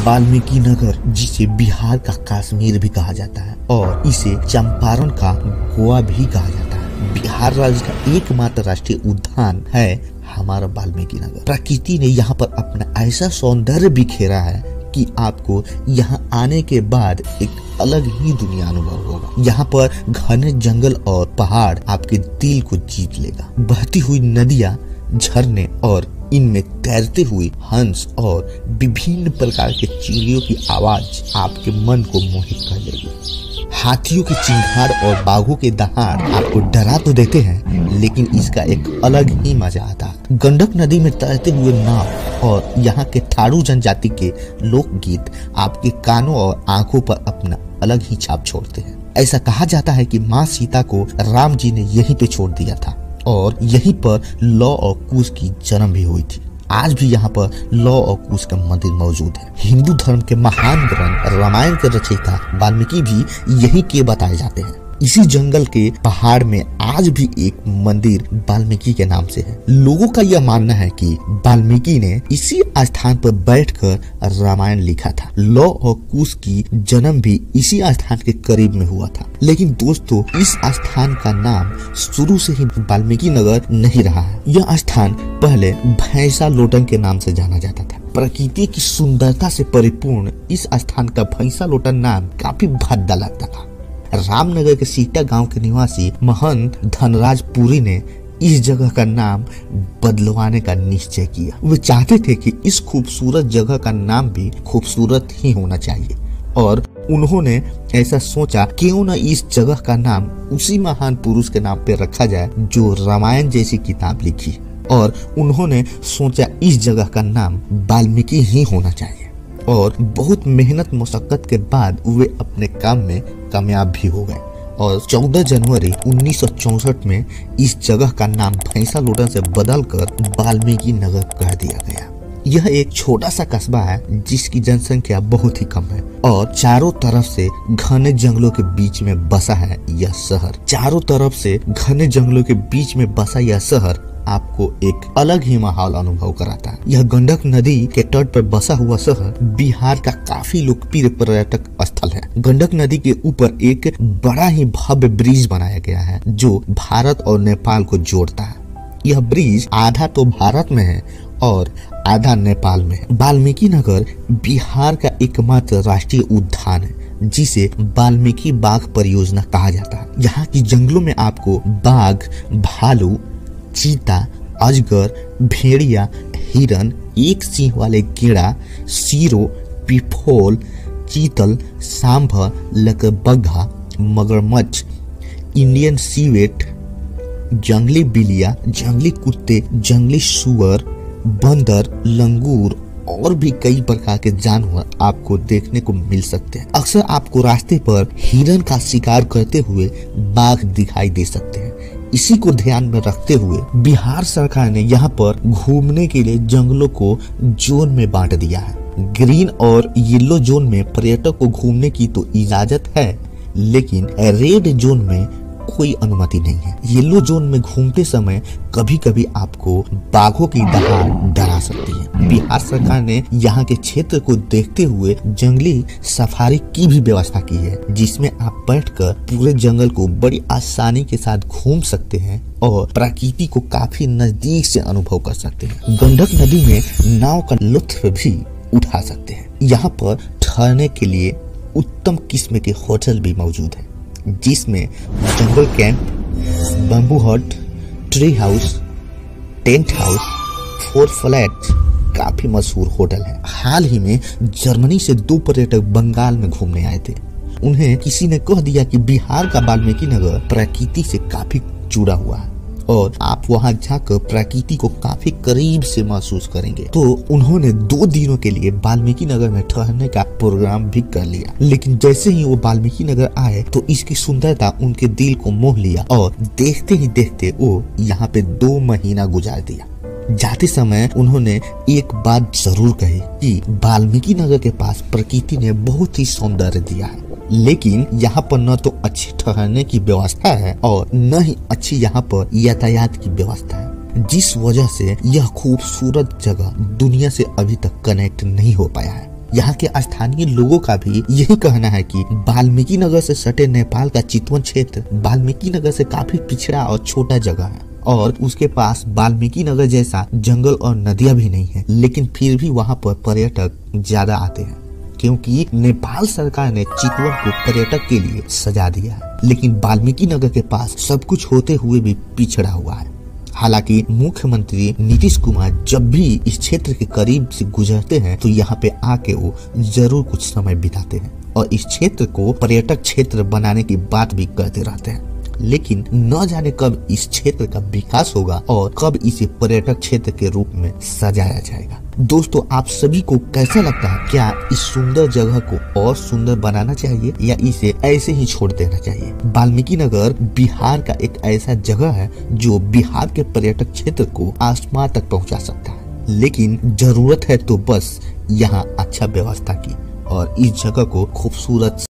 वाल्मीकि नगर, जिसे बिहार का कश्मीर भी कहा जाता है और इसे चंपारण का गोवा भी कहा जाता है। बिहार राज्य का एकमात्र राष्ट्रीय उद्यान है हमारा वाल्मीकि नगर। प्रकृति ने यहाँ पर अपना ऐसा सौंदर्य बिखेरा है कि आपको यहाँ आने के बाद एक अलग ही दुनिया अनुभव होगा। यहाँ पर घने जंगल और पहाड़ आपके दिल को जीत लेगा। बहती हुई नदियाँ, झरने और इनमें तैरते हुए हंस और विभिन्न प्रकार के चिड़ियों की आवाज आपके मन को मोहित कर लेगी। हाथियों की चिंगाड़ और बाघों के दहाड़ आपको डरा तो देते हैं, लेकिन इसका एक अलग ही मजा आता है। गंडक नदी में तैरते हुए नाव और यहाँ के थारू जनजाति के लोकगीत आपके कानों और आंखों पर अपना अलग ही छाप छोड़ते हैं। ऐसा कहा जाता है कि माँ सीता को राम जी ने यहीं पे छोड़ दिया था और यहीं पर लौ और कुश की जन्म भी हुई थी। आज भी यहाँ पर लौ और कुश का मंदिर मौजूद है। हिंदू धर्म के महान ग्रंथ रामायण के रचयिता वाल्मीकि भी यही के बताए जाते हैं। इसी जंगल के पहाड़ में आज भी एक मंदिर वाल्मीकि के नाम से है। लोगों का यह मानना है कि वाल्मीकि ने इसी स्थान पर बैठकर रामायण लिखा था। लौ और कुश की जन्म भी इसी स्थान के करीब में हुआ था। लेकिन दोस्तों, इस स्थान का नाम शुरू से ही वाल्मीकि नगर नहीं रहा है। यह स्थान पहले भैंसा लोटन के नाम से जाना जाता था। प्रकृति की सुंदरता से परिपूर्ण इस स्थान का भैंसा लोटन नाम काफी भद्दा लगता था। रामनगर के सीता गांव के निवासी महंत धनराज पुरी ने इस जगह का नाम बदलवाने का निश्चय किया। वे चाहते थे कि इस खूबसूरत जगह का नाम भी खूबसूरत ही होना चाहिए और उन्होंने ऐसा सोचा, क्यों न इस जगह का नाम उसी महान पुरुष के नाम पे रखा जाए जो रामायण जैसी किताब लिखी, और उन्होंने सोचा इस जगह का नाम वाल्मीकि ही होना चाहिए। और बहुत मेहनत मशक्कत के बाद वे अपने काम में कामयाब भी हो गए और 14 जनवरी 1964 में इस जगह का नाम भैंसा लोटन से बदलकर वाल्मीकि नगर कर दिया गया। यह एक छोटा सा कस्बा है जिसकी जनसंख्या बहुत ही कम है और चारों तरफ से घने जंगलों के बीच में बसा है यह शहर। चारों तरफ से घने जंगलों के बीच में बसा यह शहर आपको एक अलग ही माहौल अनुभव कराता है। यह गंडक नदी के तट पर बसा हुआ शहर बिहार का काफी लोकप्रिय पर्यटक स्थल है। गंडक नदी के ऊपर एक बड़ा ही भव्य ब्रिज बनाया गया है जो भारत और नेपाल को जोड़ता है। यह ब्रिज आधा तो भारत में है और आधा नेपाल में है। वाल्मीकि नगर बिहार का एकमात्र राष्ट्रीय उद्यान है जिसे वाल्मीकि बाघ परियोजना कहा जाता है। यहाँ की जंगलों में आपको बाघ, भालू, चीता, अजगर, भेड़िया, हिरन, एक सिंह वाले कीड़ा, सीरो, पिफोल, चीतल, सांभर, लकड़बग्घा, मगरमच्छ, इंडियन सीवेट, जंगली बिल्लियाँ, जंगली कुत्ते, जंगली सुअर, बंदर, लंगूर और भी कई प्रकार के जानवर आपको देखने को मिल सकते हैं। अक्सर आपको रास्ते पर हिरन का शिकार करते हुए बाघ दिखाई दे सकते हैं। इसी को ध्यान में रखते हुए बिहार सरकार ने यहाँ पर घूमने के लिए जंगलों को जोन में बांट दिया है। ग्रीन और येलो जोन में पर्यटक को घूमने की तो इजाजत है, लेकिन रेड जोन में कोई अनुमति नहीं है। येलो जोन में घूमते समय कभी कभी आपको बाघों की दहाड़ डरा सकती है। बिहार सरकार ने यहाँ के क्षेत्र को देखते हुए जंगली सफारी की भी व्यवस्था की है, जिसमें आप बैठकर पूरे जंगल को बड़ी आसानी के साथ घूम सकते हैं और प्रकृति को काफी नजदीक से अनुभव कर सकते हैं। गंडक नदी में नाव का लुत्फ भी उठा सकते हैं। यहाँ पर ठहरने के लिए उत्तम किस्म के होटल भी मौजूद है, जिसमें जंगल कैंप, बम्बू हट, tree house, tent house, four flat काफी मशहूर होटल है। हाल ही में जर्मनी से 2 पर्यटक बंगाल में घूमने आए थे। उन्हें किसी ने कह दिया कि बिहार का वाल्मीकि नगर प्रकृति से काफी जुड़ा हुआ है और आप वहां जाकर प्रकृति को काफी करीब से महसूस करेंगे। तो उन्होंने 2 दिनों के लिए वाल्मीकि नगर में ठहरने का प्रोग्राम भी कर लिया। लेकिन जैसे ही वो वाल्मीकि नगर आए तो इसकी सुंदरता उनके दिल को मोह लिया और देखते ही देखते वो यहाँ पे 2 महीना गुजार दिया। जाते समय उन्होंने एक बात जरूर कही कि वाल्मीकि नगर के पास प्रकृति ने बहुत ही सौंदर्य दिया है, लेकिन यहाँ पर न तो अच्छे ठहरने की व्यवस्था है और न ही अच्छी यहाँ पर यातायात की व्यवस्था है, जिस वजह से यह खूबसूरत जगह दुनिया से अभी तक कनेक्ट नहीं हो पाया है। यहाँ के स्थानीय लोगों का भी यही कहना है कि वाल्मीकि नगर से सटे नेपाल का चितवन क्षेत्र वाल्मीकि नगर से काफी पिछड़ा और छोटा जगह है और उसके पास वाल्मीकि नगर जैसा जंगल और नदियां भी नहीं है, लेकिन फिर भी वहाँ पर पर्यटक ज्यादा आते हैं क्योंकि नेपाल सरकार ने चितवन को पर्यटक के लिए सजा दिया है। लेकिन वाल्मीकि नगर के पास सब कुछ होते हुए भी पिछड़ा हुआ है। हालांकि मुख्यमंत्री नीतीश कुमार जब भी इस क्षेत्र के करीब से गुजरते हैं तो यहाँ पे आके वो जरूर कुछ समय बिताते हैं और इस क्षेत्र को पर्यटक क्षेत्र बनाने की बात भी करते रहते हैं। लेकिन न जाने कब इस क्षेत्र का विकास होगा और कब इसे पर्यटक क्षेत्र के रूप में सजाया जाएगा। दोस्तों, आप सभी को कैसा लगता है? क्या इस सुंदर जगह को और सुंदर बनाना चाहिए या इसे ऐसे ही छोड़ देना चाहिए? वाल्मीकि नगर बिहार का एक ऐसा जगह है जो बिहार के पर्यटक क्षेत्र को आसमान तक पहुंचा सकता है, लेकिन जरूरत है तो बस यहाँ अच्छा व्यवस्था की और इस जगह को खूबसूरत